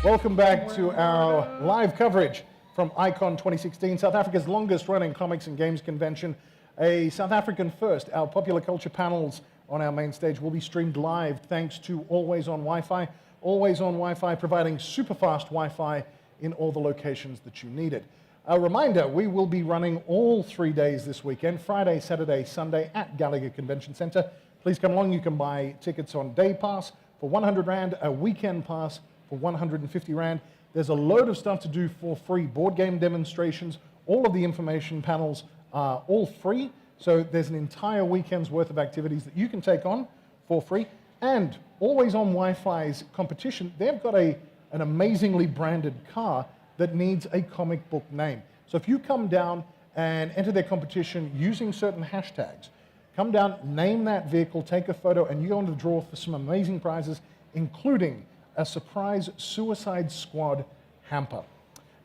Welcome back to our live coverage from Icon 2016, South Africa's longest running comics and games convention. A South African first. Our popular culture panels on our main stage will be streamed live thanks to Always On Wi-Fi. Always On Wi-Fi providing super fast Wi-Fi in all the locations that you need it. A reminder, we will be running all 3 days this weekend, Friday, Saturday, Sunday at Gallagher Convention Center. Please come along. You can buy tickets on day pass for 100 Rand, a weekend pass for 150 Rand. There's a load of stuff to do for free. Board game demonstrations, all of the information panels are all free. So there's an entire weekend's worth of activities that you can take on for free. And Always On Wi-Fi's competition, they've got an amazingly branded car that needs a comic book name. So if you come down and enter their competition using certain hashtags, come down, name that vehicle, take a photo, and you go into the draw for some amazing prizes, including a surprise Suicide Squad hamper.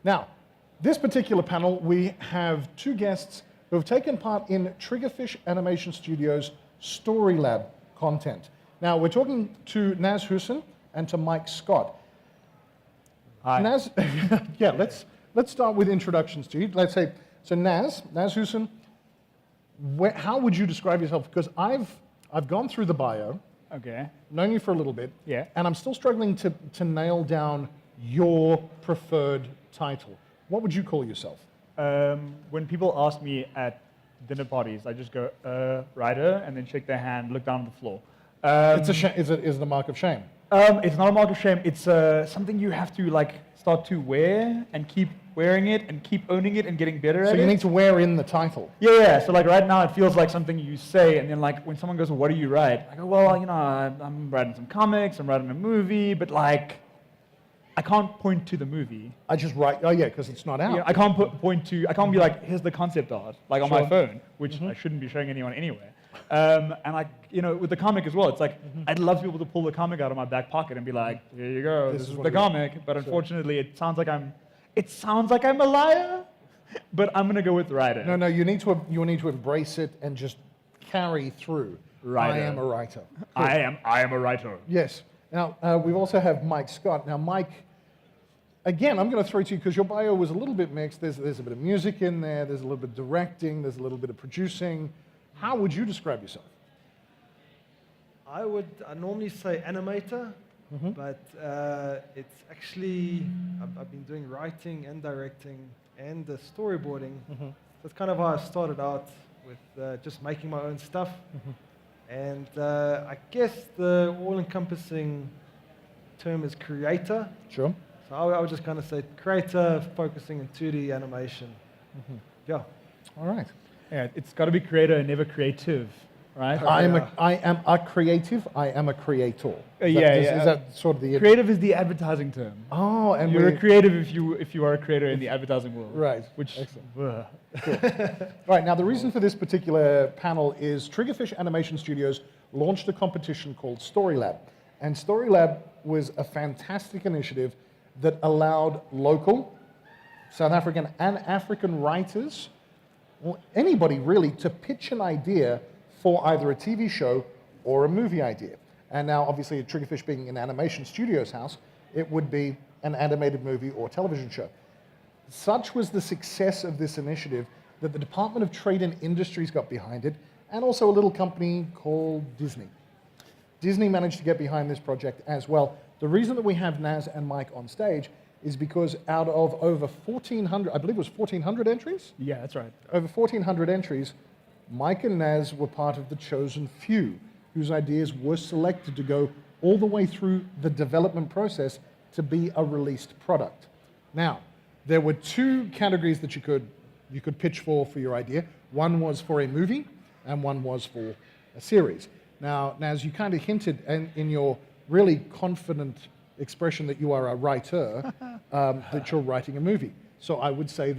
Now, this particular panel, we have two guests who have taken part in Triggerfish Animation Studios' Story Lab content. Now, we're talking to Naz Hoosen and to Mike Scott. Hi. Naz, yeah, let's start with introductions to you. Let's say, so Naz Hoosen, how would you describe yourself? Because I've gone through the bio, Okay. known you for a little bit, Yeah. and I'm still struggling to nail down your preferred title. What would you call yourself? When people ask me at dinner parties, I just go, writer, and then shake their hand, look down on the floor. It's a is it a mark of shame? It's not a mark of shame. It's something you have to start to wear and keep wearing it and keep owning it and getting better at it. So you need to wear in the title. Yeah. So right now it feels like something you say, and then when someone goes, well, "What do you write?" I go, "Well, I'm writing some comics. I'm writing a movie, but I can't point to the movie. I just write. Oh yeah, because it's not out. I can't point to. I can't be like, here's the concept art, on my phone, which Mm-hmm. I shouldn't be showing anyone anyway. And with the comic as well, it's I'd love to be able to pull the comic out of my back pocket and be like, here you go, this is the comic. But unfortunately, it sounds like I'm a liar. But I'm gonna go with writer. No, you need to embrace it and just carry through. Writer. I am a writer. I am a writer. Yes. Now, we also have Mike Scott. Now, Mike, again, I'm going to throw it to you because your bio was a little bit mixed. There's a bit of music in there. There's a little bit of directing. There's a little bit of producing. How would you describe yourself? I normally say animator, but it's actually, I've been doing writing and directing and storyboarding. That's kind of how I started out with just making my own stuff. And I guess the all-encompassing term is creator. Sure. So I would just kind of say creator focusing in 2D animation. Yeah. All right. Yeah, it's got to be creator and never creative, right? I am a creative. I am a creator. Is that sort of the creative is the advertising term. Oh, and you're a creative if you are a creator in the advertising world. Right. Which. Excellent. Cool. Right. Now, the reason for this particular panel is Triggerfish Animation Studios launched a competition called Story Lab, and Story Lab was a fantastic initiative that allowed local, South African, and African writers, or anybody really, to pitch an idea for either a TV show or a movie idea. And now, obviously, Triggerfish being an animation studio's house, it would be an animated movie or television show. Such was the success of this initiative that the Department of Trade and Industries got behind it, and also a little company called Disney. Disney managed to get behind this project as well. The reason that we have Naz and Mike on stage is because out of over 1,400, I believe it was 1,400 entries? Yeah, that's right. Over 1,400 entries, Mike and Naz were part of the chosen few whose ideas were selected to go all the way through the development process to be a released product. Now, there were two categories that you could pitch for your idea. One was for a movie, and one was for a series. Now, Naz, you kind of hinted in your really confident expression that you are a writer, that you're writing a movie. So I would say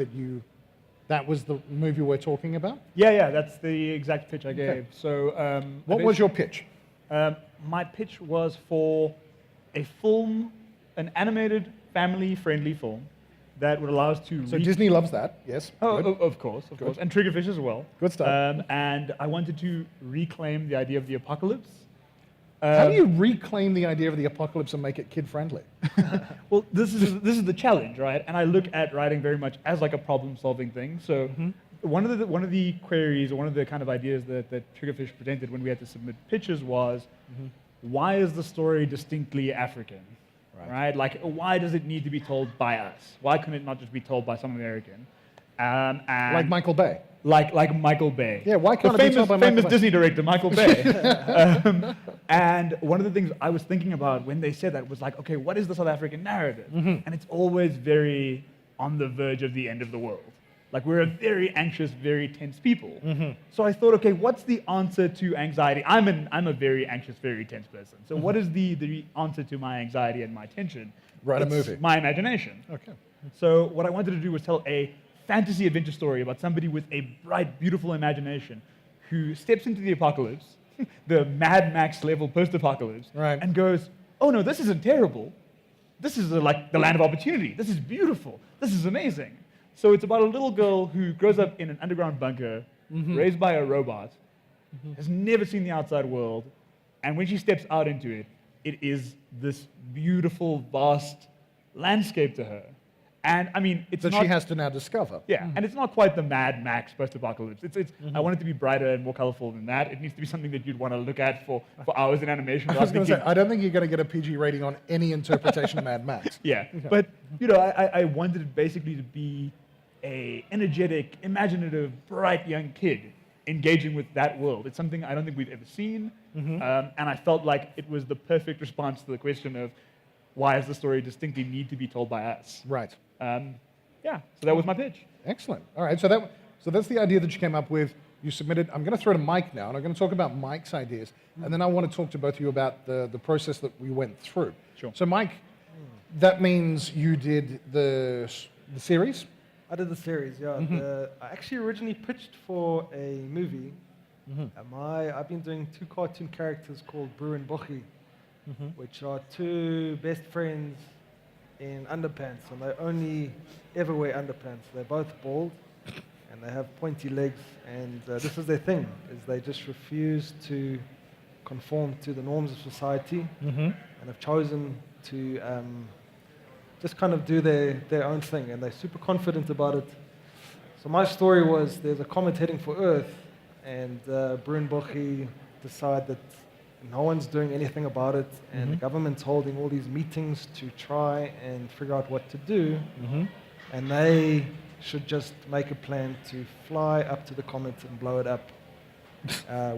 that was the movie we're talking about? Yeah, that's the exact pitch I gave. Okay. So, what was your pitch? My pitch was for a film, an animated, family-friendly film that would allow us to. So Disney loves that, yes. Oh, Good. of course, and Triggerfish as well. Good stuff. And I wanted to reclaim the idea of the apocalypse. How do you reclaim the idea of the apocalypse and make it kid-friendly? Well, this is the challenge, right? And I look at writing very much as like a problem-solving thing. So one of the queries, or one of the kind of ideas that Triggerfish presented when we had to submit pitches was, why is the story distinctly African? Right? Like, why does it need to be told by us? Why couldn't it not just be told by some American? And Like Michael Bay. Like Michael Bay. Yeah, why can't it be told by Michael famous Bay? Disney director Michael Bay. And one of the things I was thinking about when they said that was like, okay, what is the South African narrative? And it's always very on the verge of the end of the world. Like, we're a very anxious, very tense people. So I thought, okay, what's the answer to anxiety? I'm a very anxious, very tense person. So what is the answer to my anxiety and my tension? Write a It's movie. my imagination. Okay. So what I wanted to do was tell a fantasy adventure story about somebody with a bright, beautiful imagination who steps into the apocalypse, the Mad Max level post-apocalypse, Right. and goes, oh no, this isn't terrible. This is like the land of opportunity. This is beautiful. This is amazing. So it's about a little girl who grows up in an underground bunker, raised by a robot, has never seen the outside world, and when she steps out into it, it is this beautiful, vast landscape to her. And I mean, it's That not, she has to now discover. yeah, and it's not quite the Mad Max post-apocalypse. I want it to be brighter and more colorful than that. It needs to be something that you'd want to look at for hours in animation. I was going to say, I don't think you're going to get a PG rating on any interpretation of Mad Max. Yeah, but you know, I wanted it basically to be a energetic, imaginative, bright young kid engaging with that world. It's something I don't think we've ever seen, and I felt like it was the perfect response to the question of why does the story distinctly need to be told by us? Right. Yeah, so that was my pitch. Excellent. All right, so that's the idea that you came up with. You submitted. I'm going to throw to Mike now, and I'm going to talk about Mike's ideas, and then I want to talk to both of you about the process that we went through. Sure. So, Mike, that means you did the series. I did the series, yeah. I actually originally pitched for a movie. I've been doing 2 cartoon characters called Brew and Bochi, which are 2 best friends in underpants, and they only ever wear underpants. They're both bald, and they have pointy legs, and this is their thing, is they just refuse to conform to the norms of society, and have chosen to just kind of do their own thing, and they're super confident about it. So my story was, there's a comet heading for Earth, and Brew and Bochi decide that no one's doing anything about it, and the government's holding all these meetings to try and figure out what to do, and they should just make a plan to fly up to the comet and blow it up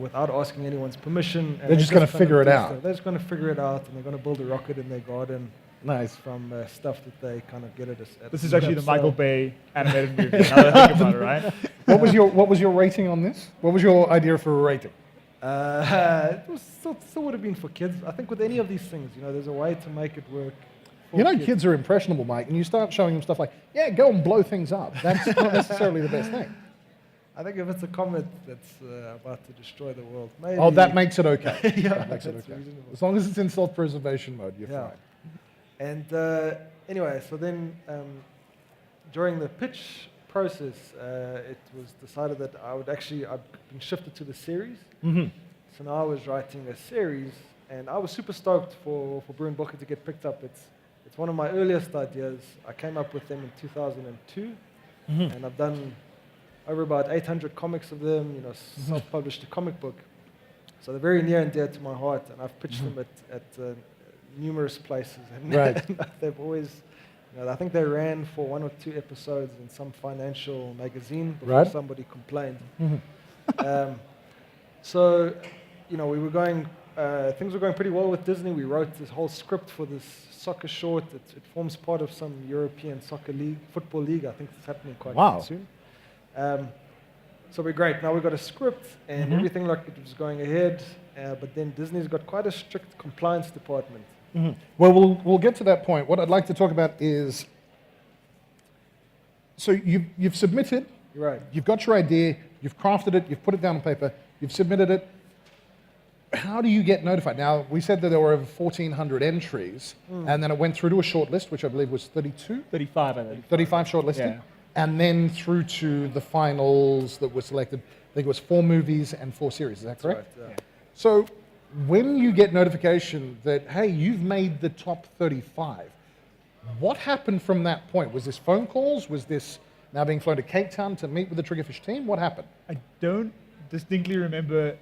without asking anyone's permission. And They're just gonna figure it out. They're just going to figure it out, and they're going to build a rocket in their garden. Nice. From stuff that they kind of get at. This is actually the Michael Bay animated movie, now that I think about it, right? What was your rating on this? What was your idea for a rating? It was still would have been for kids. I think with any of these things, you know, there's a way to make it work. For You know, kids are impressionable, Mike, and you start showing them stuff like, yeah, go and blow things up. That's not necessarily the best thing. I think if it's a comet that's about to destroy the world, maybe. Oh, that makes it okay. Yeah, That makes it that's okay. reasonable. As long as it's in self-preservation mode, you're Yeah. fine. And anyway, so then during the pitch process, it was decided that I've been shifted to the series. So now I was writing a series, and I was super stoked for Brew and Bochi to get picked up. It's one of my earliest ideas. I came up with them in 2002, and I've done over about 800 comics of them, you know, self-published a comic book. So they're very near and dear to my heart, and I've pitched them at numerous places. And Right. they've always, you know, I think they ran for 1 or 2 episodes in some financial magazine before Right. somebody complained. So, you know, things were going pretty well with Disney. We wrote this whole script for this soccer short. It forms part of some European football league. I think it's happening quite soon. So we're great. Now we've got a script, and everything like it was going ahead. But then Disney's got quite a strict compliance department. Well, we'll get to that point. What I'd like to talk about is, so you've submitted, Right. you've got your idea, you've crafted it, you've put it down on paper, you've submitted it. How do you get notified? Now, we said that there were over 1,400 entries, and then it went through to a short list, which I believe was 32? 35, I think. 35 shortlisted, Yeah. and then through to the finals that were selected. I think it was 4 movies and 4 series, is that correct? Right, yeah. So when you get notification that, hey, you've made the top 35, what happened from that point? Was this phone calls? Was this now being flown to Cape Town to meet with the Triggerfish team? What happened? I don't distinctly remember.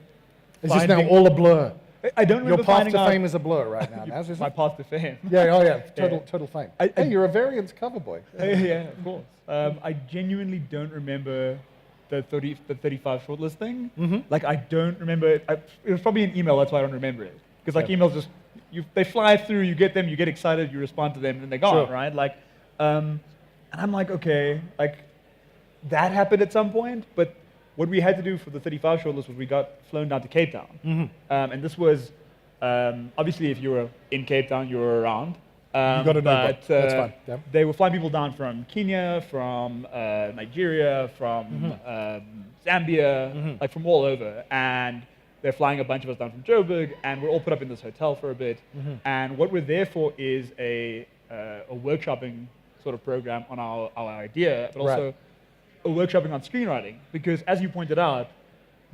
Is this now all a blur? I don't remember Your path finding to out. fame is a blur right now. Naz, isn't My it? path to fame. Yeah, oh yeah, total fame. I- You're a variance cover boy. Yeah, of course. I genuinely don't remember the 35 shortlist thing. Like, I don't remember it. It was probably an email, that's why I don't remember it. Because, like, emails just, they fly through, you get them, you get excited, you respond to them, and they're gone, right? Like, and I'm like, okay, like, that happened at some point, but what we had to do for the 35 shortlist was we got flown down to Cape Town. And this was, obviously, if you were in Cape Town, you were around. You got to know that. That's fine. Yeah. They were flying people down from Kenya, from Nigeria, from Zambia, like from all over. And they're flying a bunch of us down from Joburg, and we're all put up in this hotel for a bit. And what we're there for is a workshopping sort of program on our idea, but also a workshopping on screenwriting. Because as you pointed out,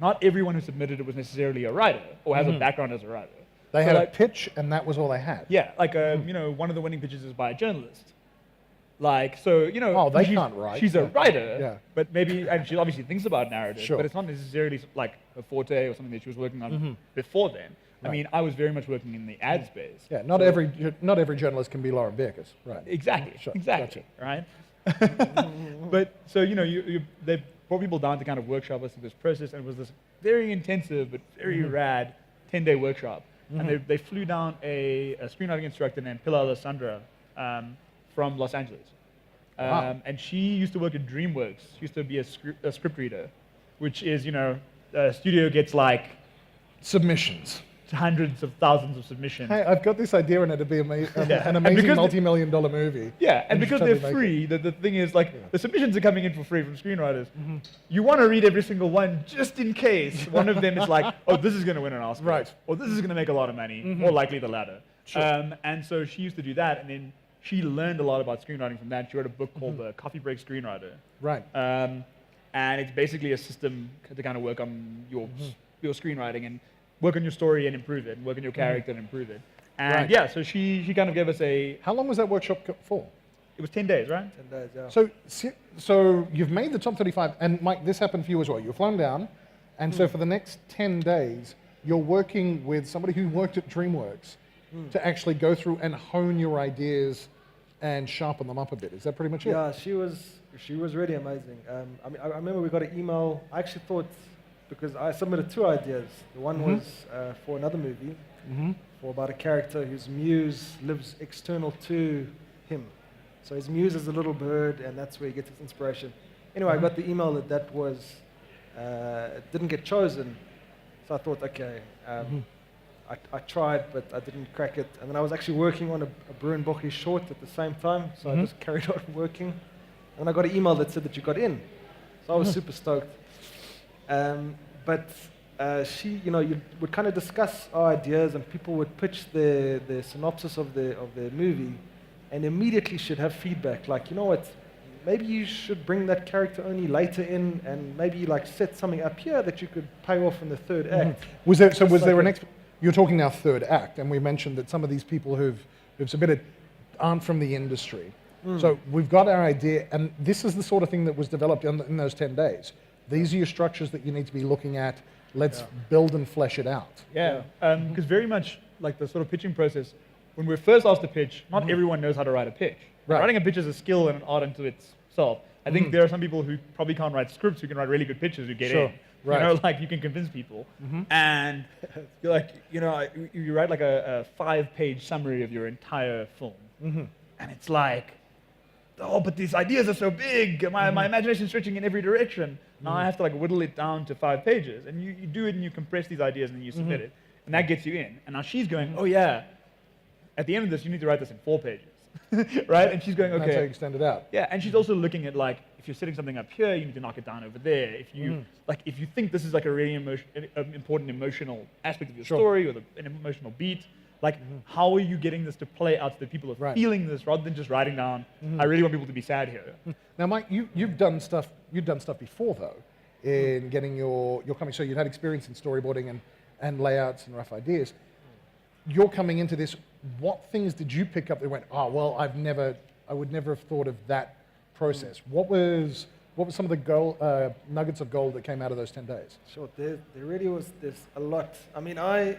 not everyone who submitted it was necessarily a writer or has a background as a writer. They had a pitch, and that was all they had. Yeah, like you know, one of the winning pitches is by a journalist. Like, so you know, Oh, they can't write. She's a writer, Yeah. but maybe, and she obviously thinks about narrative, Sure. but it's not necessarily like a forte or something that she was working on before then. I mean, I was very much working in the ad space. Yeah, not every journalist can be Lauren Bierkes, right? Exactly, Sure, exactly, right? But so you know, they brought people down to kind of workshop us through this process, and it was this very intensive but very rad 10-day workshop. And they flew down a screenwriting instructor named Pilar Alessandra from Los Angeles. Wow. And she used to work at DreamWorks. She used to be a script reader, which is, you know, a studio gets like Submissions. hundreds of thousands of submissions. Hey, I've got this idea, and it'd be an And amazing because multi-million-dollar movie. Yeah, and because they're totally make free, the thing is, like, the submissions are coming in for free from screenwriters. You want to read every single one just in case one of them is like, oh, this is going to win an Oscar. Right. Or this is going to make a lot of money. More likely the latter. Sure. And so she used to do that, and then she learned a lot about screenwriting from that. She wrote a book called The Coffee Break Screenwriter. Right. And it's basically a system to kind of work on your screenwriting and work on your story and improve it, and work on your character and improve it. And Right. yeah, so she kind of gave us How long was that workshop for? it was 10 days, right? 10 days, yeah. So you've made the top 35, and Mike, this happened for you as well. You're flown down, and so for the next 10 days, you're working with somebody who worked at DreamWorks to actually go through and hone your ideas and sharpen them up a bit. Is that pretty much it? Yeah, she was really amazing. I mean, I remember we got an email. I actually thought, because I submitted 2 ideas. The one was for another movie, for about a character whose muse lives external to him. So his muse is a little bird, and that's where he gets his inspiration. Anyway, I got the email that was didn't get chosen. So I thought, okay, I tried, but I didn't crack it. And then I was actually working on a Bruin Bocchi short at the same time, so I just carried on working. And I got an email that said that you got in. So I was super stoked. But she, you know, you would kind of discuss our ideas, and people would pitch the synopsis of the movie, and immediately should have feedback like, you know what, maybe you should bring that character only later in, and maybe like set something up here that you could pay off in the 3rd act. Was there like an you're talking now 3rd act, and we mentioned that some of these people who've submitted aren't from the industry. So we've got our idea, and this is the sort of thing that was developed in those 10 days. These are your structures that you need to be looking at. Let's build and flesh it out. Yeah, because very much like the sort of pitching process, when we're first asked to pitch, not everyone knows how to write a pitch. Right. Writing a pitch is a skill and an art unto itself. I think there are some people who probably can't write scripts who can write really good pitches who get in. Right. You know, like you can convince people. And you're like, you know, you write like a 5-page summary of your entire film. And it's like, oh, but these ideas are so big. My imagination's stretching in every direction. Now I have to like whittle it down to 5 pages. And you do it and you compress these ideas and then you submit it. And that gets you in. And now she's going, oh yeah, at the end of this, you need to write this in 4 pages. Right? And she's going, okay. That's how you extend it out. Yeah, and she's also looking at like, if you're setting something up here, you need to knock it down over there. If you if you think this is like a really important emotional aspect of your story or an emotional beat, like how are you getting this to play out so that people are feeling this rather than just writing down, I really want people to be sad here. Now, Mike, you've done stuff before though, in getting your comics. So you've had experience in storyboarding and layouts and rough ideas. You're coming into this, what things did you pick up that went, oh, well, I would never have thought of that process? What was some of the nuggets of gold that came out of those 10 days? Sure, there really was, there's a lot. I mean, I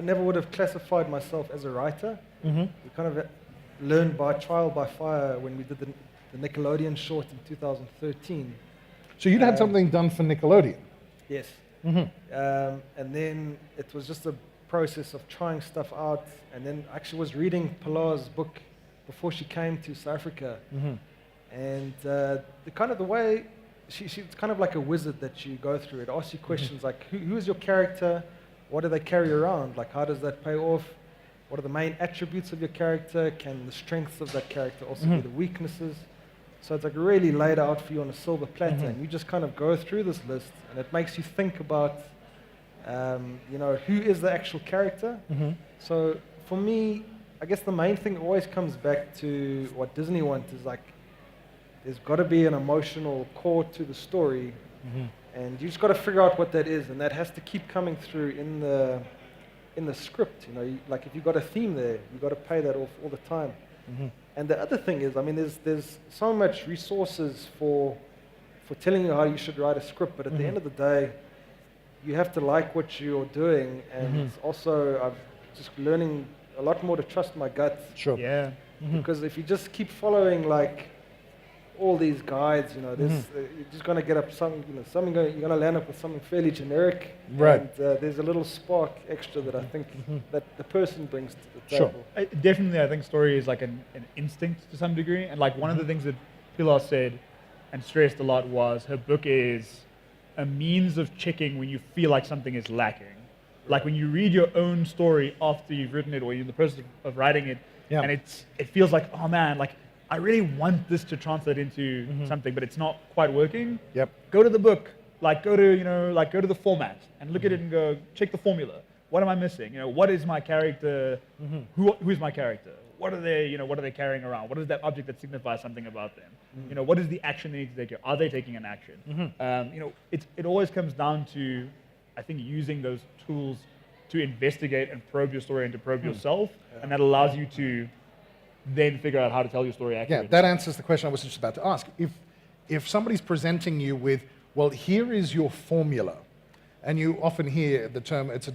never would have classified myself as a writer. Mm-hmm. We kind of learned by trial by fire when we did the Nickelodeon short in 2013. So you'd had something done for Nickelodeon? Yes. Mm-hmm. And then it was just a process of trying stuff out. And then I actually was reading Pilar's book before she came to South Africa. Mm-hmm. And the way, she's kind of like a wizard that you go through. It asks you questions like, who is your character? What do they carry around? Like, how does that pay off? What are the main attributes of your character? Can the strengths of that character also be the weaknesses? So it's like really laid out for you on a silver platter. And you just kind of go through this list, and it makes you think about, who is the actual character? So for me, I guess the main thing always comes back to what Disney wants is like, there's got to be an emotional core to the story, and you just got to figure out what that is, and that has to keep coming through in the script. Like if you've got a theme there, you've got to pay that off all the time. And the other thing is, I mean, there's so much resources for telling you how you should write a script, but at the end of the day, you have to like what you're doing, and also I'm just learning a lot more to trust my gut. Sure. Yeah. Because if you just keep following like all these guides, you're just going to get up something, you're going to land up with something fairly generic. Right. And there's a little spark extra that I think that the person brings to the Sure. table. Definitely, I think story is like an instinct to some degree. And like one of the things that Pilar said and stressed a lot was her book is a means of checking when you feel like something is lacking. Like when you read your own story after you've written it or you're in the process of writing it, and it feels like, oh man, like I really want this to translate into something, but it's not quite working. Yep. Go to the book, go to the format and look at it and go, check the formula. What am I missing? What is my character? Who is my character? What are they carrying around? What is that object that signifies something about them? What is the action they need to take here? Are they taking an action? It always comes down to, I think, using those tools to investigate and probe your story and to probe yourself, and that allows you to then figure out how to tell your story accurately. Yeah, that answers the question I was just about to ask. If somebody's presenting you with, well, here is your formula, and you often hear the term, it's a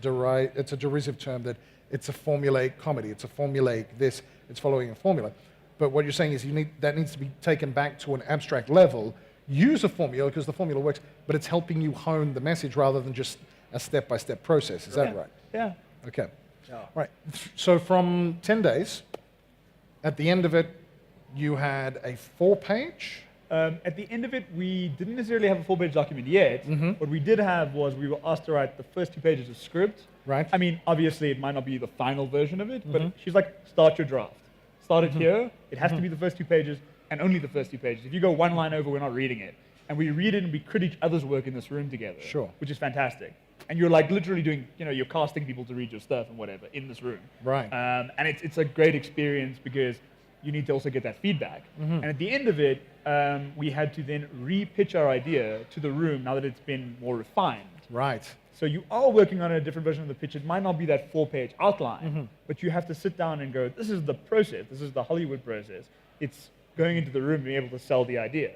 derisive term that it's a formulaic comedy, it's a formulaic this, it's following a formula. But what you're saying is that needs to be taken back to an abstract level. Use a formula because the formula works, but it's helping you hone the message rather than just a step-by-step process. Is that right? Yeah. Okay. Right. So from 10 days, at the end of it, you had a 4-page? At the end of it, we didn't necessarily have a 4-page document yet. What we did have was we were asked to write the first 2 pages of script. Right. I mean, obviously, it might not be the final version of it, but she's like, start your draft. Start it here. It has to be the first 2 pages and only the first 2 pages. If you go one line over, we're not reading it. And we read it and we crit each other's work in this room together. Sure. Which is fantastic. And you're like literally doing, you're casting people to read your stuff and whatever in this room. Right. And it's a great experience because you need to also get that feedback. And at the end of it, we had to then re-pitch our idea to the room now that it's been more refined. Right. So you are working on a different version of the pitch. It might not be that 4-page outline, but you have to sit down and go, this is the process. This is the Hollywood process. It's going into the room and being able to sell the idea.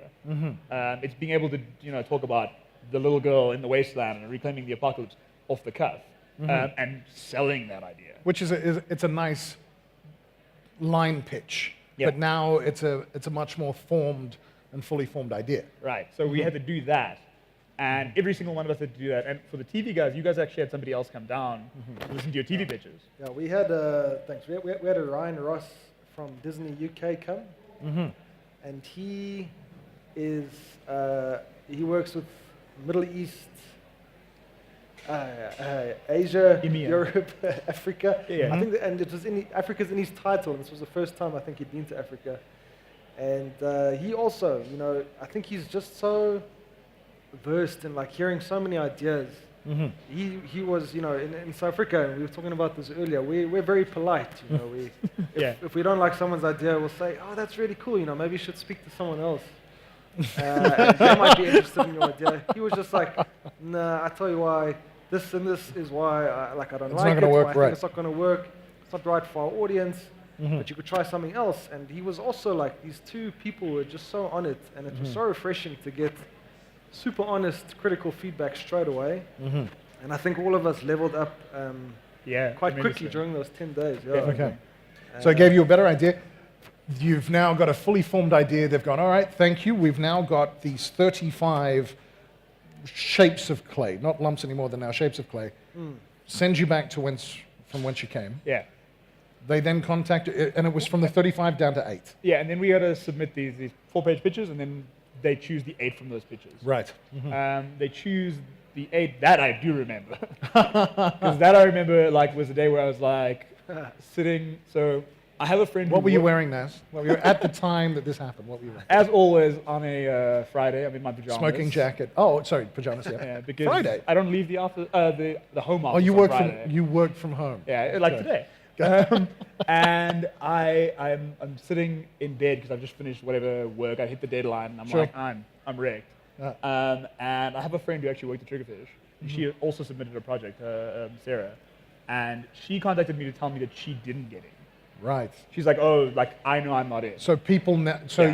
It's being able to talk about the little girl in the wasteland and reclaiming the apocalypse off the cuff and selling that idea. Which it's a nice line pitch, but now it's a much more formed and fully formed idea. Right. So we had to do that. And every single one of us had to do that. And for the TV guys, you guys actually had somebody else come down to listen to your TV pitches. Yeah, we had, thanks. We had a Ryan Ross from Disney UK come. And he works with Middle East, Asia, EMEA. Europe, Africa. Yeah. I think, and it was Africa's in his title. And this was the first time I think he'd been to Africa. And he also, I think he's just so versed in like hearing so many ideas. He was, in South Africa, and we were talking about this earlier. We're very polite, If we don't like someone's idea, we'll say, "Oh, that's really cool. Maybe you should speak to someone else. And they might be interested in your idea." He was just like, "Nah, I tell you why. this and this is why I don't It's like not it. gonna work, why I right. think it's not going to work. It's not right for our audience. But you could try something else. And he was also like, these two people were just so on it, and it was so refreshing to get super honest, critical feedback straight away. And I think all of us leveled up quite quickly during those 10 days. Yeah. Okay. So it gave you a better idea. You've now got a fully formed idea. They've gone, all right, thank you. We've now got these 35 shapes of clay, not lumps anymore, they're now shapes of clay. Send you back to from whence you came. Yeah. They then contacted, and it was from the 35 down to 8. Yeah, and then we had to submit these 4-page pictures, and then they choose the 8 from those pictures. Right. They choose the 8 that I do remember, because that I remember was the day where I was like sitting. So I have a friend. What were you wearing, Naz? What were you at the time that this happened? What were you wearing? As always, on a Friday, I'm in my pajamas. Smoking jacket. Oh, sorry, pajamas. Yeah. Yeah, because Friday. I don't leave the office, the home office. Oh, you on work Friday. from home. Yeah, like today. And I'm sitting in bed because I've just finished whatever work. I hit the deadline, and I'm Sure. like, I'm wrecked. And I have a friend who actually worked at Triggerfish. She also submitted a project, Sarah, and she contacted me to tell me that she didn't get in. Right. She's like, oh, I know I'm not in. So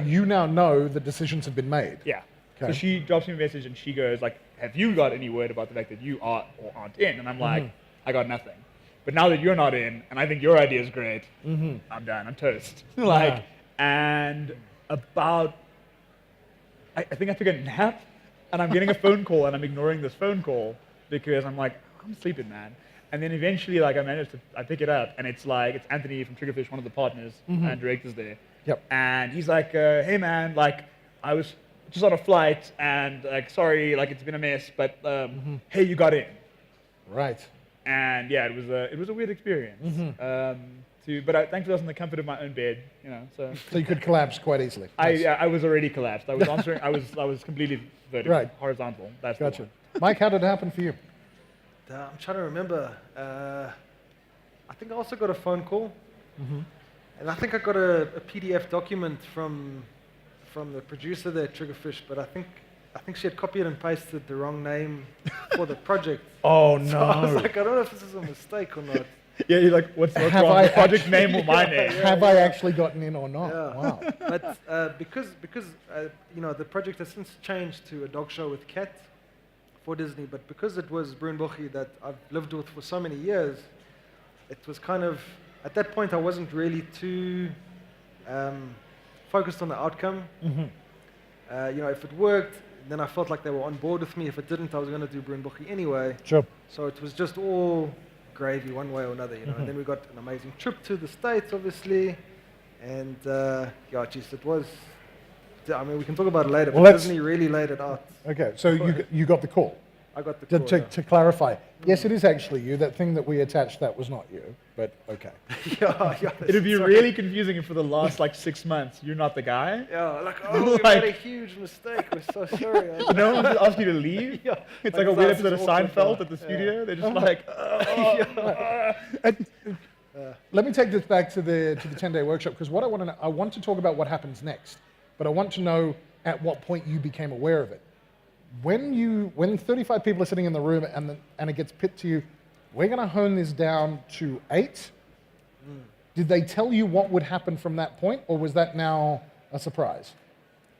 you now know the decisions have been made. Yeah. So Okay. she drops me a message and she goes like, have you got any word about the fact that you are or aren't in? And I'm like, I got nothing. But now that you're not in, and I think your idea is great, I'm done. I'm toast. And about, I think I took a nap, and I'm getting a phone call, and I'm ignoring this phone call because I'm like, I'm sleeping, man. And then eventually, I pick it up, and it's Anthony from Triggerfish, one of the partners and directors there. Yep. And he's like, hey man, I was just on a flight, and sorry, it's been a mess, but hey, you got in. Right. And yeah, it was a weird experience. But thankfully I was in the comfort of my own bed, So So you could collapse quite easily. Nice. I was already collapsed. I was answering. I was completely vertical, Right. horizontal. That's the Gotcha. one. Mike, how did it happen for you? I'm trying to remember. I think I also got a phone call. And I think I got a PDF document from the producer there at Triggerfish, but I think she had copied and pasted the wrong name for the project. Oh, So I was like, I don't know if this is a mistake or not. Yeah, you're like, what's wrong? I The project name or my name? Have I actually gotten in or not? Yeah. Wow. But because the project has since changed to a dog show with Cat for Disney, but because it was Bruinbochy that I've lived with for so many years, it was kind of, at that point I wasn't really too focused on the outcome. If it worked, then I felt like they were on board with me. If it didn't, I was going to do Bruinbochy anyway. Sure. So it was just all gravy one way or another, And then we got an amazing trip to the States, obviously. And it was, we can talk about it later, Well, but Disney really laid it out. Okay, so you got the call. I got the call. To clarify, yes, it is actually you. That thing that we attached, that was not you, but okay. It'd be really confusing if for the last 6 months you're not the guy. We made a huge mistake. We're so sorry. No one asked you to leave. It's like a weird episode of awkward, Seinfeld at the studio. They're just like, Let me take this back to the 10-day workshop, because what I want to know, I want to talk about what happens next, but I want to know at what point you became aware of it. When 35 people are sitting in the room and it gets put to you, we're going to hone this down to 8. Did they tell you what would happen from that point, or was that now a surprise?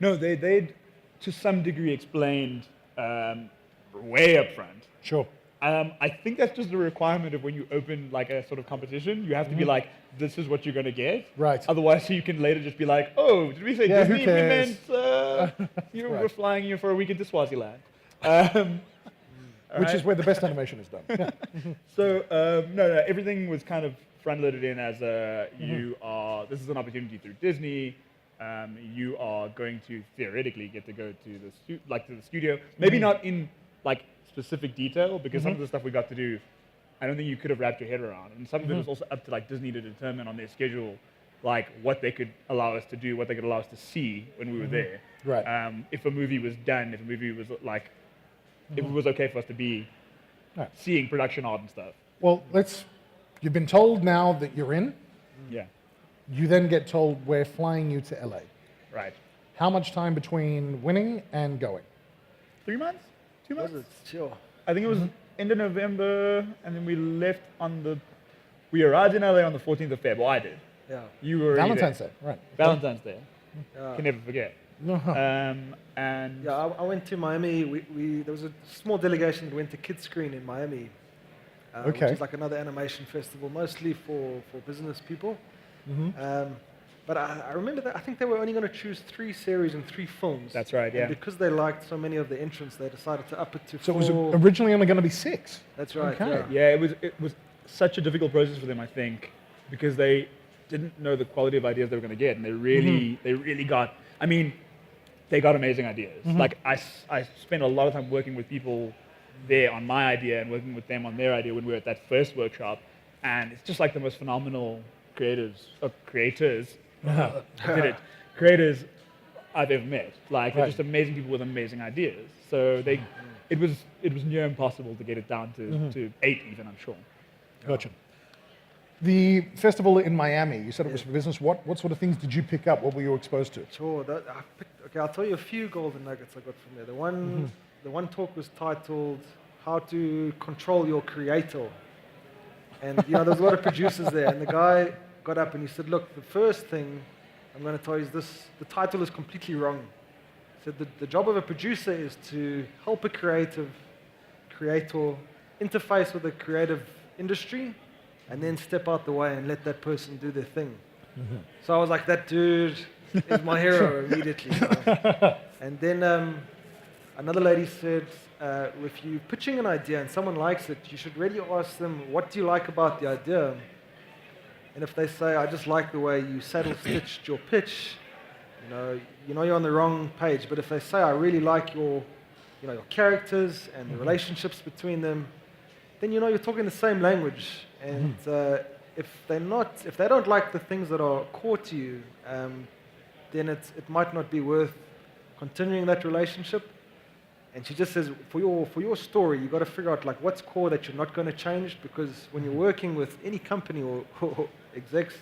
no, they'd to some degree explained way up front. Sure. I think that's just a requirement of when you open a sort of competition. You have to be like, this is what you're going to get. Right. Otherwise, you can later just be like, oh, did we say Yeah, who Disney? We cares? meant Right. we're flying you for a week into Swaziland. Which is where the best animation is done. Yeah. So no, everything was kind of front-loaded in as this is an opportunity through Disney. You are going to theoretically get to go to the studio. Maybe not in specific detail, because some of the stuff we got to do, I don't think you could have wrapped your head around. And some of it was also up to Disney to determine on their schedule, what they could allow us to do, what they could allow us to see when we were there. Right. If a movie was done, if a movie was if it was okay for us to be Right. seeing production art and stuff. Well, you've been told now that you're in. Yeah. You then get told we're flying you to LA. Right. How much time between winning and going? 3 months? 2 months? Was it? Sure. I think it was end of November, and then we left we arrived in LA on the 14th of Feb. Well, I did. Yeah. You were already Valentine's there. Day, right. Valentine's Day. Yeah. Can never forget. And Yeah, I went to Miami. There was a small delegation that went to Kids Screen in Miami, which Okay. is like another animation festival, mostly for business people. But I remember that I think they were only going to choose 3 series and 3 films. That's right, yeah. And because they liked so many of the entrants, they decided to up it to So 4. it was originally only going to be 6. That's right. Okay. Yeah. yeah, it was such a difficult process for them, I think, because they didn't know the quality of ideas they were going to get, and they really got. I mean, they got amazing ideas. Like I spent a lot of time working with people there on my idea and working with them on their idea when we were at that first workshop, and it's just like the most phenomenal creators creators I've ever met. Like they're just amazing people with amazing ideas. So it was near impossible to get it down to 8 even, I'm sure. Gotcha. The festival in Miami, you said it was for business. What sort of things did you pick up? What were you exposed to? Sure. Okay, I'll tell you a few golden nuggets I got from there. The one talk was titled "How to Control Your Creator," and there was a lot of producers there. And the guy got up and he said, "Look, the first thing I'm going to tell you is this: the title is completely wrong." He said the job of a producer is to help a creator interface with the creative industry, and then step out the way and let that person do their thing. So I was like, that dude is my hero immediately. And then another lady said, if you're pitching an idea and someone likes it, you should really ask them, what do you like about the idea? And if they say, I just like the way you saddle-stitched your pitch, you're on the wrong page. But if they say, I really like your characters and the relationships between them, then you're talking the same language. And if they don't like the things that are core to you, then it might not be worth continuing that relationship. And she just says, for your story, you've got to figure out what's core that you're not going to change, because when you're working with any company or execs,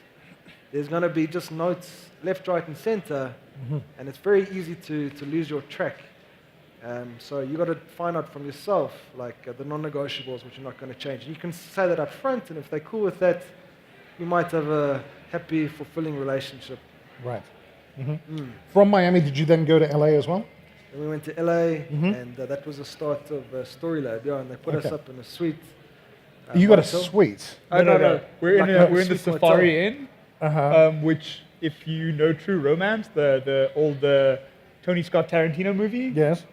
there's going to be just notes left, right, and center, and it's very easy to lose your track. So you got to find out from yourself, the non-negotiables, which you're not going to change. And you can say that up front, and if they're cool with that, you might have a happy, fulfilling relationship. Right. From Miami, did you then go to LA as well? Then we went to LA, and that was the start of Story Lab, and they put us up in a suite. You got a hotel. suite? No. We're in the suite Safari motel. Inn, which, if you know True Romance, the old Tony Scott Tarantino movie, Yes.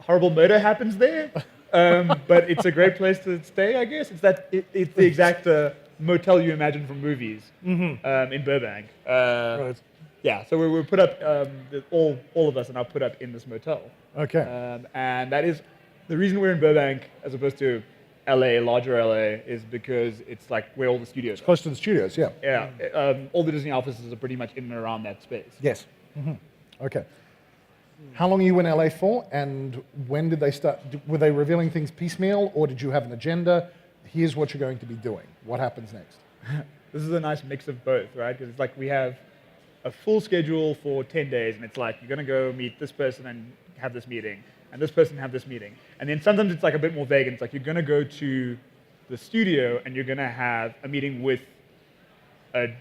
horrible murder happens there, but it's a great place to stay, I guess. It's the exact motel you imagine from movies in Burbank. Right. Yeah, so we were put up, all of us are now put up in this motel. Okay. And that is, the reason we're in Burbank as opposed to LA, larger LA, is because it's where all the studios are. Close to the studios, yeah. Yeah, all the Disney offices are pretty much in and around that space. Yes. Okay. How long are you in LA for, and when did they start? Were they revealing things piecemeal, or did you have an agenda? Here's what you're going to be doing. What happens next? This is a nice mix of both, right? Because it's we have a full schedule for 10 days, and it's you're going to go meet this person and have this meeting, and this person have this meeting. And then sometimes it's a bit more vague, and it's you're going to go to the studio, and you're going to have a meeting with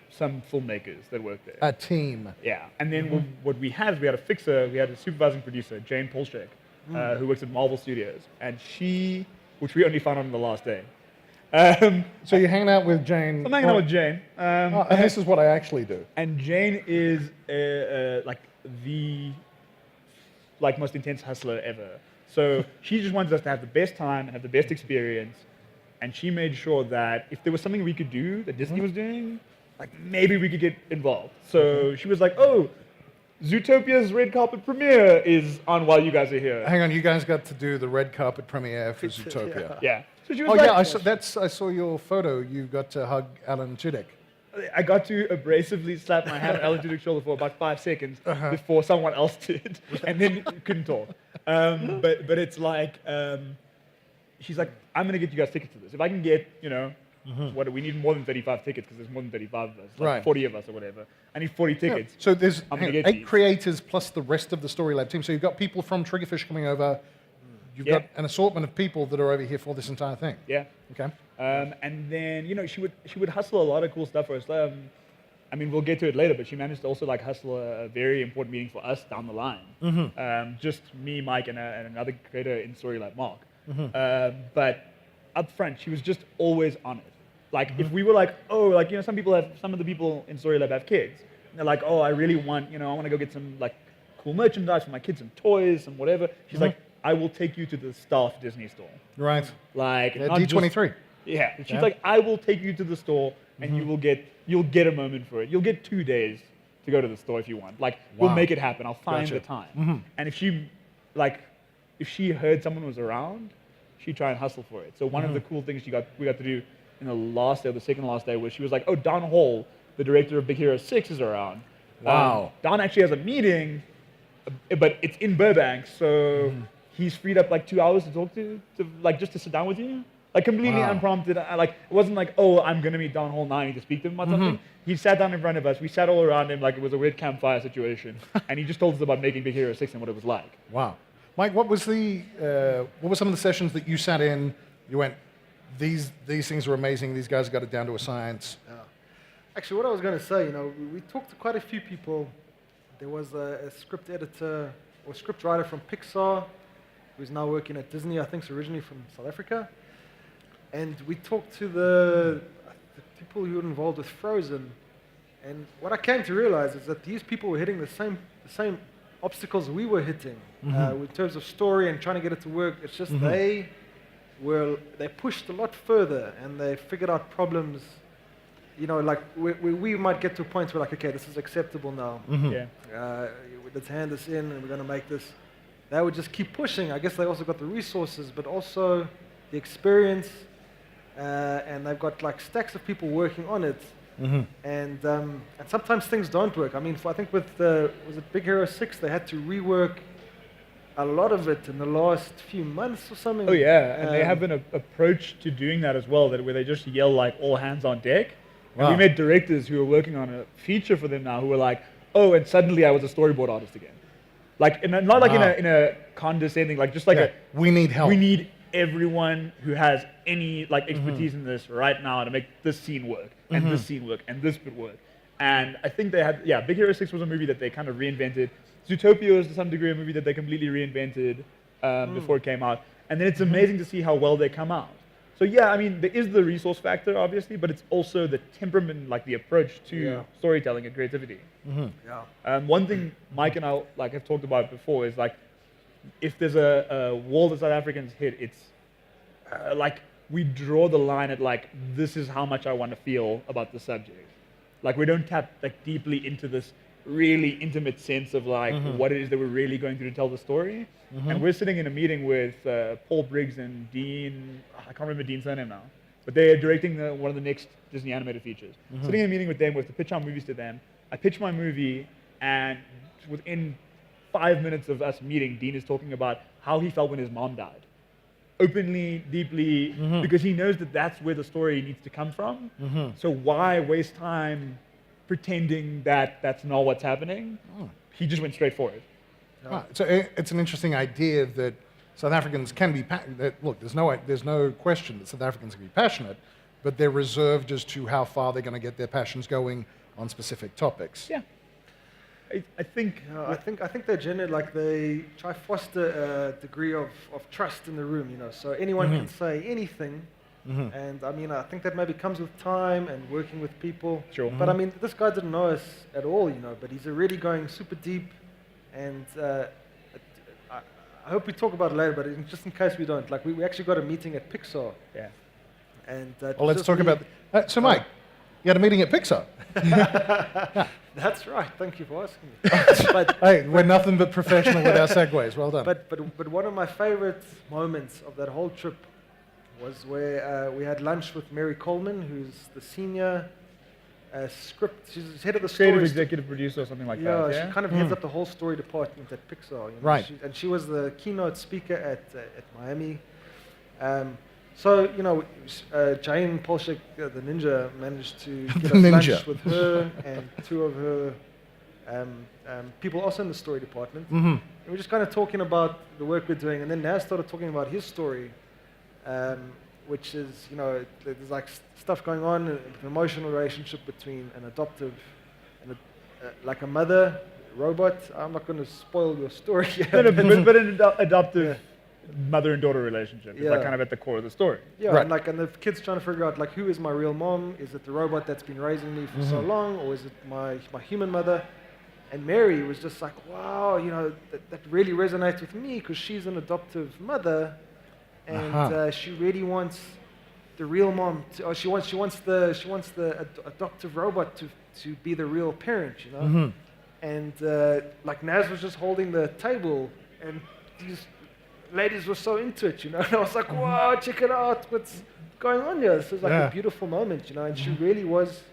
some filmmakers that work there. A team. Yeah, and then what we had is we had a fixer, we had a supervising producer, Jane Polshek, who works at Marvel Studios, and which we only found out on the last day. So you're hanging out with Jane. I'm hanging out with Jane. And this is what I actually do. And Jane is the most intense hustler ever. So she just wanted us to have the best time and have the best experience. And she made sure that if there was something we could do that Disney was doing, maybe we could get involved. So she was like, oh, Zootopia's red carpet premiere is on while you guys are here. Hang on, you guys got to do the red carpet premiere for Zootopia. Yeah. So she was I saw your photo. You got to hug Alan Tudyk. I got to abrasively slap my hand on Alan Tudyk's shoulder for about 5 seconds before someone else did, and then couldn't talk. But it's she's like, I'm going to get you guys tickets to this. If I can get, what we need more than 35 tickets because there's more than 35 of us, Right. 40 of us or whatever. I need 40 tickets. Yeah. So there's I'm gonna get 8 these. creators plus the rest of the Story Lab team. So you've got people from Triggerfish coming over. you've Yeah. got an assortment of people that are over here for this entire thing. Yeah. Okay. And then she would hustle a lot of cool stuff for us. I mean, we'll get to it later, but she managed to also like hustle a very important meeting for us down the line. Just me, Mike, and another creator in Story Lab, Mark. But up front, she was just always on it. Like if we were like, oh, like some of the people in Story Lab have kids. And they're like, oh, I really want, I want to go get some like cool merchandise for my kids, some toys, some whatever. She's like, I will take you to the staff Disney store. Right. Like Yeah, not D23. Just, yeah. She's like, I will take you to the store, and you'll get a moment for it. You'll get 2 days to go to the store if you want. Like we'll make it happen. I'll find the time. And if she heard someone was around, she'd try and hustle for it. So one of the cool things we got to do in the last day, or the second last day, was she was like, oh, Don Hall, the director of Big Hero 6, is around. Wow. Don actually has a meeting, but it's in Burbank, so he's freed up like 2 hours to talk to like just to sit down with you. Like completely unprompted. Like it wasn't like, oh, I'm gonna meet Don Hall now, I need to speak to him about something. He sat down in front of us. We sat all around him like it was a weird campfire situation, and he just told us about making Big Hero 6 and what it was like. Wow. Mike, what were some of the sessions that you sat in? You went, these things are amazing. These guys got it down to a science. Yeah. Actually, what I was going to say, we talked to quite a few people. There was a script editor or script writer from Pixar who's now working at Disney. I think he's originally from South Africa. And we talked to the people who were involved with Frozen. And what I came to realize is that these people were hitting the same obstacles we were hitting in terms of story and trying to get it to work. It's just they pushed a lot further, and they figured out problems. Like we might get to a point where like, okay, this is acceptable now. Let's hand this in, and we're going to make this. They would just keep pushing. I guess they also got the resources, but also the experience, and they've got like stacks of people working on it. And sometimes things don't work. I mean, I think with was it Big Hero 6, they had to rework a lot of it in the last few months or something. Oh yeah, and they have an approach to doing that as well, where they just yell like all hands on deck. And we met directors who were working on a feature for them now who were like, oh, and suddenly I was a storyboard artist again. Like, not like in a condescending, like just like we need help. We need everyone who has any like expertise in this right now to make this scene work, and this scene work, and this bit work. And I think they had, Big Hero 6 was a movie that they kind of reinvented. Zootopia was to some degree a movie that they completely reinvented before it came out. And then it's amazing to see how well they come out. So yeah, I mean, there is the resource factor, obviously, but it's also the temperament, like the approach to storytelling and creativity. One thing Mike and I have talked about before is like, if there's a wall that South Africans hit, it's like we draw the line at like, this is how much I want to feel about the subject. Like we don't tap like deeply into this really intimate sense of like what it is that we're really going through to tell the story. And we're sitting in a meeting with Paul Briggs and Dean, I can't remember Dean's surname now, but they're directing one of the next Disney animated features. Sitting in a meeting with them, with to pitch our movies to them. I pitch my movie, and within 5 minutes of us meeting, Dean is talking about how he felt when his mom died. Openly, deeply, because he knows that that's where the story needs to come from. So why waste time pretending that that's not what's happening? He just went straight for it. So it's an interesting idea that South Africans can be, look, there's no question that South Africans can be passionate, but they're reserved as to how far they're going to get their passions going on specific topics. Yeah. I think they're genuine, like they try foster a degree of trust in the room, so anyone can say anything. And I mean, I think that maybe comes with time and working with people. Sure. But I mean, this guy didn't know us at all, but he's already going super deep. And I hope we talk about it later, but just in case we don't, like we actually got a meeting at Pixar. Yeah. And well, let's talk about. So, Mike, you had a meeting at Pixar. That's right. Thank you for asking me. But, hey, we're nothing but professional with our segues. Well done. But one of my favorite moments of that whole trip was where we had lunch with Mary Coleman, who's the senior script. She's head of the creative story. executive producer or something like that. Yeah, she kind of heads up the whole story department at Pixar. Right. She was the keynote speaker at Miami. So, Jane Polshek, the ninja, managed to get us lunch with her and two of her people also in the story department. And we're just kind of talking about the work we're doing, and then Naz started talking about his story, which is, there's like stuff going on, an emotional relationship between an adoptive and like a mother robot. I'm not going to spoil your story here. But an adoptive mother and daughter relationship is like kind of at the core of the story. Yeah, Right. and the kid's trying to figure out like who is my real mom? Is it the robot that's been raising me for so long, or is it my human mother? And Mary was just like, wow, that really resonates with me because she's an adoptive mother, and she really wants the real mom. She wants the adoptive robot to be the real parent, And like Naz was just holding the table, and these ladies were so into it, And I was like, wow, check it out, what's going on here? This is like a beautiful moment, And she really was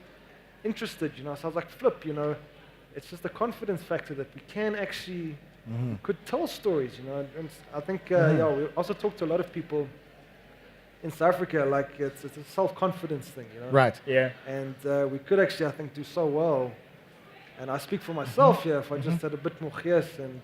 interested, So I was like, flip, it's just the confidence factor that we can actually could tell stories, And I think, we also talked to a lot of people in South Africa, like it's a self-confidence thing, Right. Yeah. And we could actually, I think, do so well. And I speak for myself here. If I just had a bit more gees and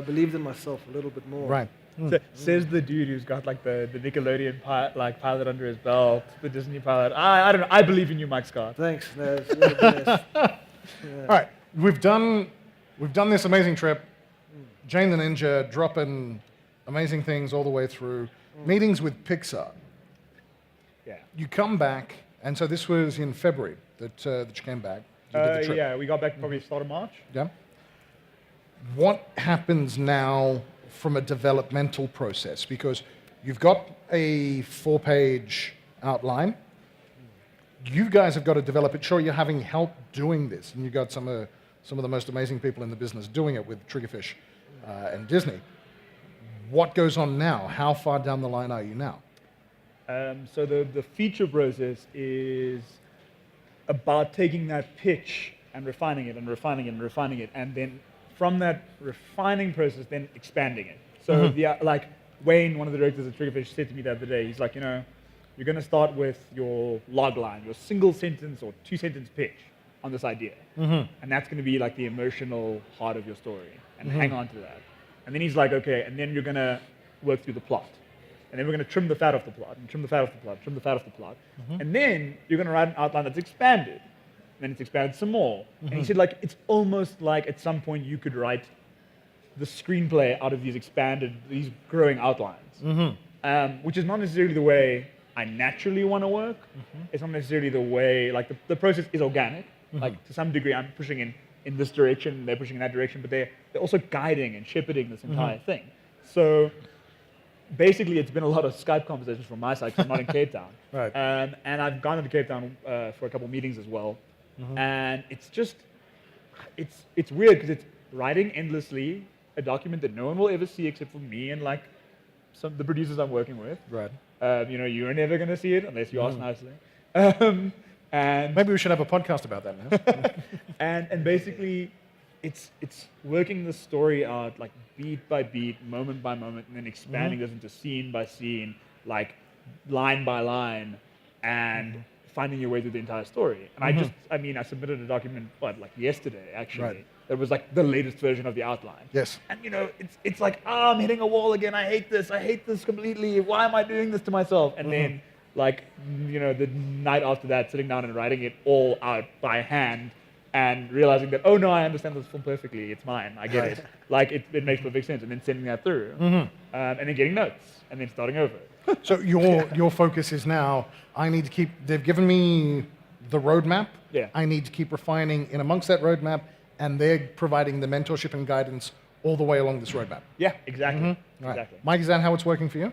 believed in myself a little bit more. Right. So, says the dude who's got like the Nickelodeon pilot under his belt, the Disney pilot. I don't know. I believe in you, Mike Scott. Thanks, Naz. You're the best. All right, we've done this amazing trip. Jane the Ninja dropping amazing things all the way through. Meetings with Pixar. Yeah. You come back, and so this was in February that you came back. You did the trip. Yeah, we got back probably start of March. Yeah. What happens now from a developmental process? Because you've got a 4-page outline. You guys have got to develop it. Sure, you're having help doing this, and you've got some of the most amazing people in the business doing it with Triggerfish and Disney. What goes on now? How far down the line are you now? So the feature process is about taking that pitch and refining it and refining it and refining it, and then from that refining process, then expanding it. So like Wayne, one of the directors at Triggerfish, said to me the other day, he's like, you're going to start with your log line, your single sentence or 2-sentence pitch on this idea, and that's going to be like the emotional heart of your story, and hang on to that. And then he's like, okay, and then you're going to work through the plot. And then we're going to trim the fat off the plot, and trim the fat off the plot, trim the fat off the plot. And then you're going to write an outline that's expanded. And then it's expanded some more. And he said, like, it's almost like at some point you could write the screenplay out of these growing outlines. Which is not necessarily the way I naturally want to work. It's not necessarily the way, like, the process is organic. Like, to some degree, I'm pushing in this direction, they're pushing in that direction, but they're also guiding and shepherding this entire thing. So basically, it's been a lot of Skype conversations from my side because I'm not in Cape Town. Right. And I've gone into Cape Town for a couple of meetings as well. And it's just, it's weird because it's writing endlessly a document that no one will ever see except for me and like the producers I'm working with. Right. You're never going to see it unless you ask nicely. And Maybe we should have a podcast about that now. and basically, it's working the story out like beat by beat, moment by moment, and then expanding this into scene by scene, like line by line, and finding your way through the entire story. And I submitted a document, like yesterday actually. Right. That was like the latest version of the outline. Yes. And it's like, I'm hitting a wall again. I hate this completely. Why am I doing this to myself? And then the night after that, sitting down and writing it all out by hand and realizing that, oh no, I understand this film perfectly. It's mine. I get it. Like it makes perfect sense. And then sending that through, and then getting notes, and then starting over. So your focus is now, they've given me the roadmap. Yeah. I need to keep refining in amongst that roadmap, and they're providing the mentorship and guidance all the way along this roadmap. Yeah, exactly. Right. Exactly. Mike, is that how it's working for you?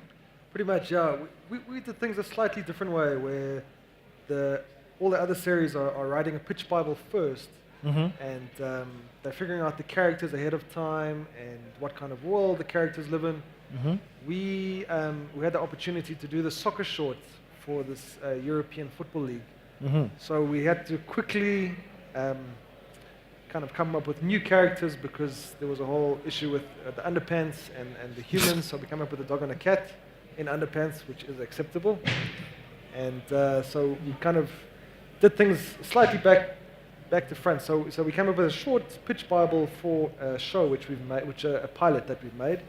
Pretty much, yeah. We did things a slightly different way, where all the other series are writing a pitch bible first, and they're figuring out the characters ahead of time and what kind of world the characters live in. We had the opportunity to do the soccer shorts for this European Football League. So we had to quickly kind of come up with new characters because there was a whole issue with the underpants and the humans. So we came up with a dog and a cat in underpants, which is acceptable. And so we kind of did things slightly back back to front. So we came up with a short pitch Bible for a show which we've made, a pilot that we've made.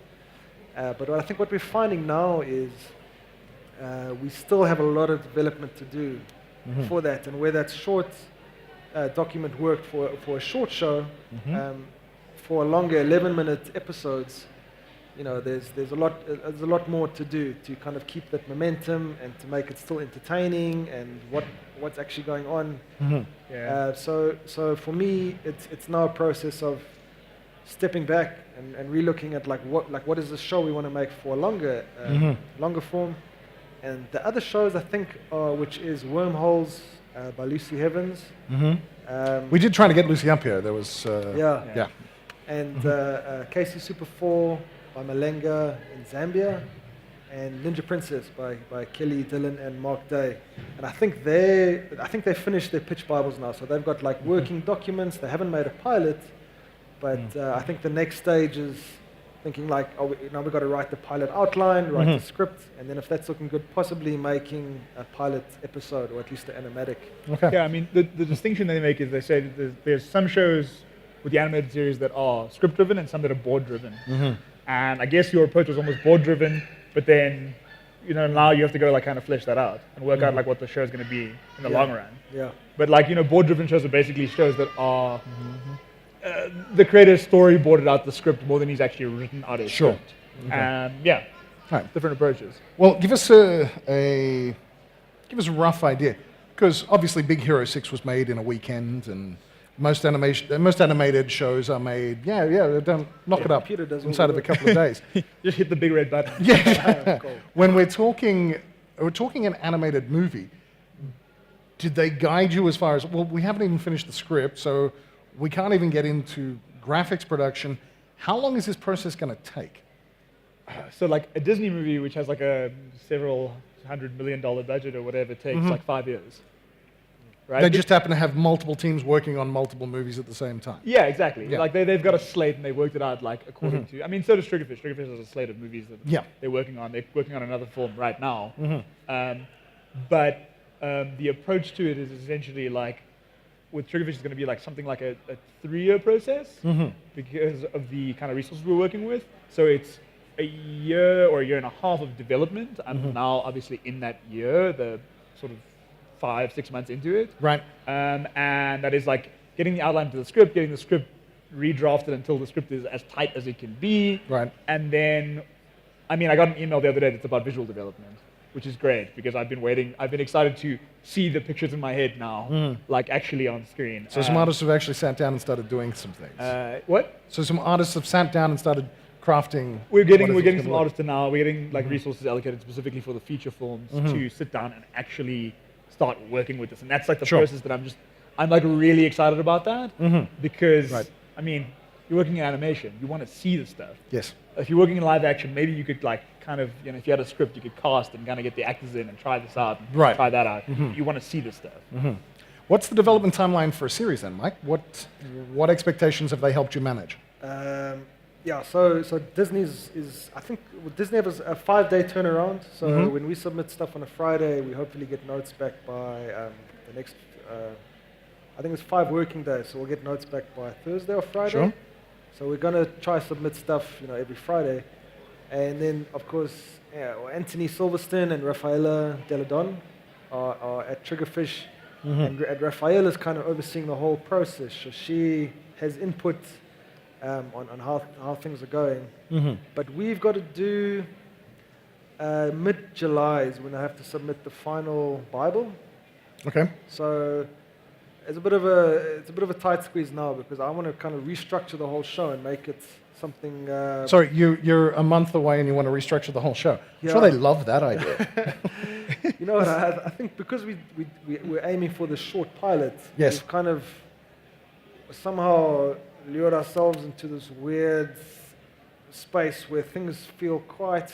But I think what we're finding now is we still have a lot of development to do for that, and where that short document worked for a short show, for a longer 11-minute episodes, there's a lot more to do to kind of keep that momentum and to make it still entertaining and what's actually going on. So for me, it's now a process of stepping back and relooking at what is the show we want to make for a longer form. And the other shows I think which is Wormholes by Lucy Heavens. We did try to get Lucy up here. There was and Casey Super 4 by Malenga in Zambia, and Ninja Princess by Kelly Dillon and Mark Day. And I think they finished their pitch Bibles now, so they've got like working documents. They haven't made a pilot, but I think the next stage is thinking like, now we've got to write the pilot outline, write the script, and then if that's looking good, possibly making a pilot episode or at least an animatic. Okay. Yeah, I mean, the distinction they make is they say that there's some shows with the animated series that are script-driven and some that are board-driven. And I guess your approach was almost board-driven, but then, now you have to go like kind of flesh that out and work out like what the show is going to be in the long run. Yeah. But like, board-driven shows are basically shows that are the creator storyboarded out the script more than he's actually written out his script. Okay. Right. Different approaches. Well, give us a rough idea, because obviously Big Hero 6 was made in a weekend, and most animated shows are made. Don't knock it up inside of a couple of days. Just hit the big red button. Cool. When we're talking an animated movie, did they guide you as far as, well, we haven't even finished the script, so we can't even get into graphics production. How long is this process going to take? So like a Disney movie, which has like a several $100 million budget or whatever, takes like 5 years. Right? They just happen to have multiple teams working on multiple movies at the same time. Yeah, exactly. Yeah. Like they've got a slate and they worked it out like according to. I mean, so does Triggerfish. Triggerfish has a slate of movies that they're working on. They're working on another film right now. But the approach to it is essentially like, with Triggerfish, it's going to be like something like a 3-year process because of the kind of resources we're working with. So it's a year or a year and a half of development. I'm now obviously in that year, the sort of 5-6 months into it. Right. And that is like getting the outline to the script, getting the script redrafted until the script is as tight as it can be. Right. And then, I got an email the other day that's about visual development, which is great because I've been excited to see the pictures in my head now, like actually on screen. So some artists have actually sat down and started doing some things. What? So some artists have sat down and started crafting. We're getting some artists now. We're getting like resources allocated specifically for the feature films to sit down and actually start working with this. And that's like the process that I'm like really excited about that because you're working in animation. You want to see the stuff. Yes. If you're working in live action, maybe you could like kind of, if you had a script, you could cast and kind of get the actors in and try this out and try that out. You want to see this stuff. What's the development timeline for a series then, Mike? What expectations have they helped you manage? So Disney's I think Disney has a 5-day turnaround. So when we submit stuff on a Friday, we hopefully get notes back by the next, I think it's 5 working days. So we'll get notes back by Thursday or Friday. Sure. So we're going to try to submit stuff, every Friday. And then, of course, Anthony Silverstone and Rafaela Deladon are at Triggerfish. And Rafaela is kind of overseeing the whole process. So she has input on how things are going. But we've got to do mid-July is when I have to submit the final Bible. Okay. So it's a bit of a tight squeeze now because I want to kind of restructure the whole show and make it something. Sorry, you're a month away and you want to restructure the whole show. I'm sure they love that idea. You know what? I think because we're aiming for the short pilot, we've kind of somehow lured ourselves into this weird space where things feel quite.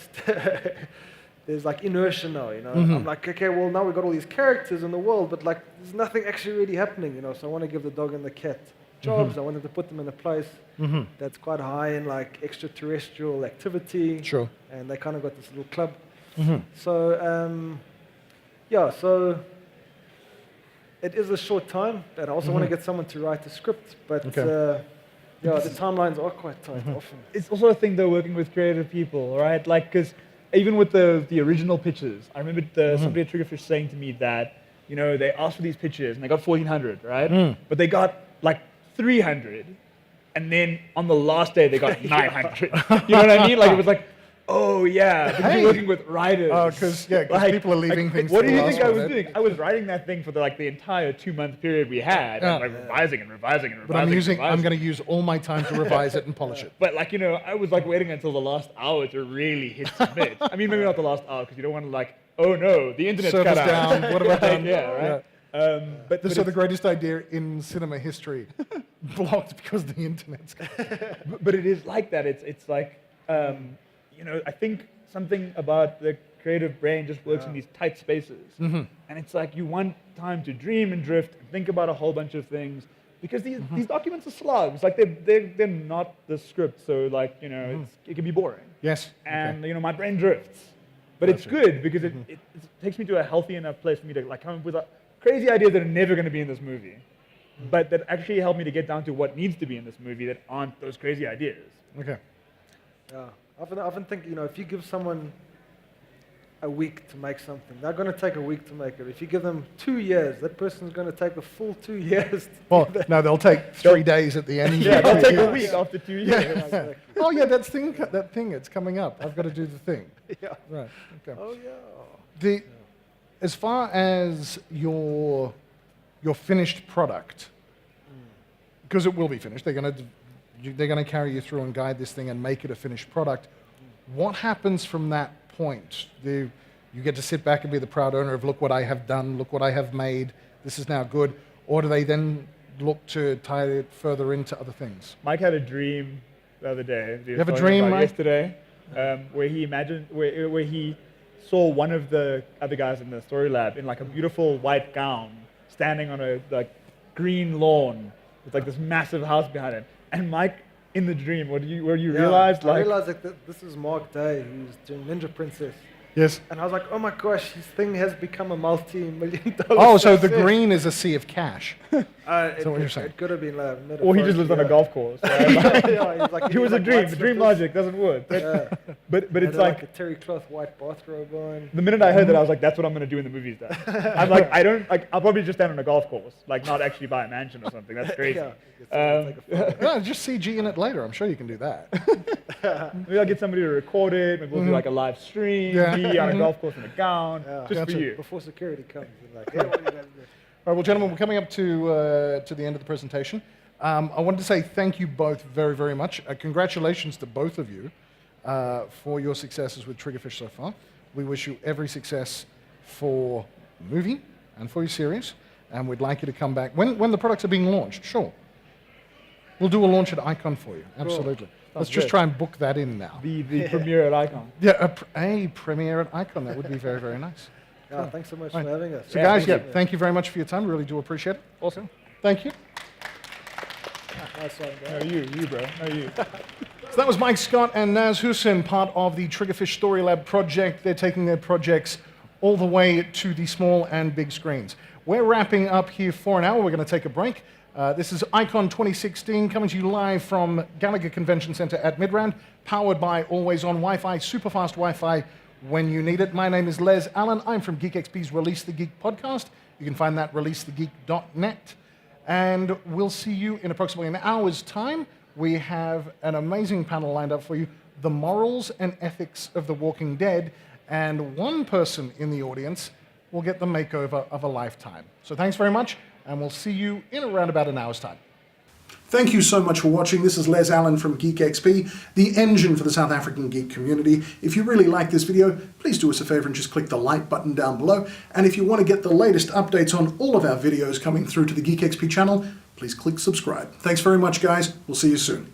There's like inertia now, I'm like, okay, well now we've got all these characters in the world, but like there's nothing actually really happening, So I want to give the dog and the cat jobs. I wanted to put them in a place that's quite high in like extraterrestrial activity. Sure. And they kind of got this little club. So, so it is a short time, and I also want to get someone to write a script. But Okay. yeah, the timelines are quite tight often. It's also a thing though, working with creative people, right? Like, because even with the original pitches, I remember somebody at Triggerfish saying to me that, you know, they asked for these pitches and they got 1,400, right? But they got like 300, and then on the last day they got 900. You know what I mean? Like, it was like, oh yeah, because you're working with writers. Oh, because people are leaving things. What to do the you think last I was minute. doing? I was writing that thing for the entire 2-month period we had, and like revising and revising and revising. But I'm going to use all my time to revise it and polish it. But like, you know, I was like waiting until the last hour to really hit submit. I mean, maybe not the last hour, because you don't want to like, oh no, the internet's Server's cut out. down. What have I done? Yeah, right. But So the greatest idea in cinema history blocked because the internet's. but it is like that. It's like, you know, I think something about the creative brain just works in these tight spaces. And it's like you want time to dream and drift and think about a whole bunch of things, because these documents are slugs. Like they're not the script, so like, you know, it can be boring. Yes. And you know, my brain drifts. But it's good because it takes me to a healthy enough place for me to like come up with crazy ideas that are never going to be in this movie, but that actually help me to get down to what needs to be in this movie that aren't those crazy ideas. Okay. Yeah, I often think, you know, if you give someone a week to make something, they're going to take a week to make it. If you give them 2 years, that person's going to take the full 2 years. Well, no, they'll take 3 days at the end. Yeah, they'll take a week after 2 years. Yeah. Exactly. Oh yeah, that thing, it's coming up. I've got to do the thing. Yeah. Right. Okay. Oh yeah. As far as your finished product, because it will be finished, they're going to carry you through and guide this thing and make it a finished product. What happens from that point? You get to sit back and be the proud owner of, look what I have done, look what I have made, this is now good, or do they then look to tie it further into other things? Mike had a dream the other day. You have a dream, Mike? Yesterday, where he imagined, where he saw one of the other guys in the story lab in like a beautiful white gown, standing on a like green lawn with like this massive house behind him. And Mike, in the dream, where you realized I like realized that this is Mark Day, who's doing Ninja Princess. Yes. And I was like, oh my gosh, this thing has become a multi-million-dollar Oh, so the success. green is a sea of cash. It, what you're saying. It could have been like or he just lives on a golf course. Right? yeah, he's like, It was a like dream. white The dream slippers. logic doesn't work. Yeah. But Had it's a, like a terry cloth white bathrobe on. the minute I heard that, I was like, that's what I'm going to do in the movies. Then I'm like, I'll probably just stand on a golf course, like not actually buy a mansion or something. That's crazy. Yeah. Take a photo. No, just CG in it later. I'm sure you can do that. Maybe I'll get somebody to record it. Maybe we'll do like a live stream. Yeah. Me on a golf course in a gown, Yeah. just Gotcha. for you. Before security comes, and like, hey, what are you guys doing? All right, well, gentlemen, we're coming up to the end of the presentation. I wanted to say thank you both very, very much. Congratulations to both of you for your successes with Triggerfish so far. We wish you every success for the movie and for your series, and we'd like you to come back. When the products are being launched, sure. We'll do a launch at Icon for you, absolutely. Let's just good. try and book that in now. The premiere at Icon. Yeah, a premiere at Icon, that would be very, very nice. Yeah, thanks so much Right. for having us. So Yeah, guys, thank thank you very much for your time. Really do appreciate it. Awesome. Thank you. Nice one, No, guys. you, bro. No, you. So that was Mike Scott and Naz Hoosen, part of the Triggerfish Story Lab project. They're taking their projects all the way to the small and big screens. We're wrapping up here for an hour. We're going to take a break. This is Icon 2016 coming to you live from Gallagher Convention Center at Midrand, powered by always on Wi-Fi, super fast Wi-Fi when you need it. My name is Les Allen. I'm from GeekXP's Release the Geek podcast. You can find that at releasethegeek.net. And we'll see you in approximately an hour's time. We have an amazing panel lined up for you, the morals and ethics of The Walking Dead, and one person in the audience will get the makeover of a lifetime. So thanks very much, and we'll see you in around about an hour's time. Thank you so much for watching. This is Les Allen from GeekXP, the engine for the South African geek community. If you really like this video, please do us a favor and just click the like button down below. And if you want to get the latest updates on all of our videos coming through to the GeekXP channel, please click subscribe. Thanks very much, guys. We'll see you soon.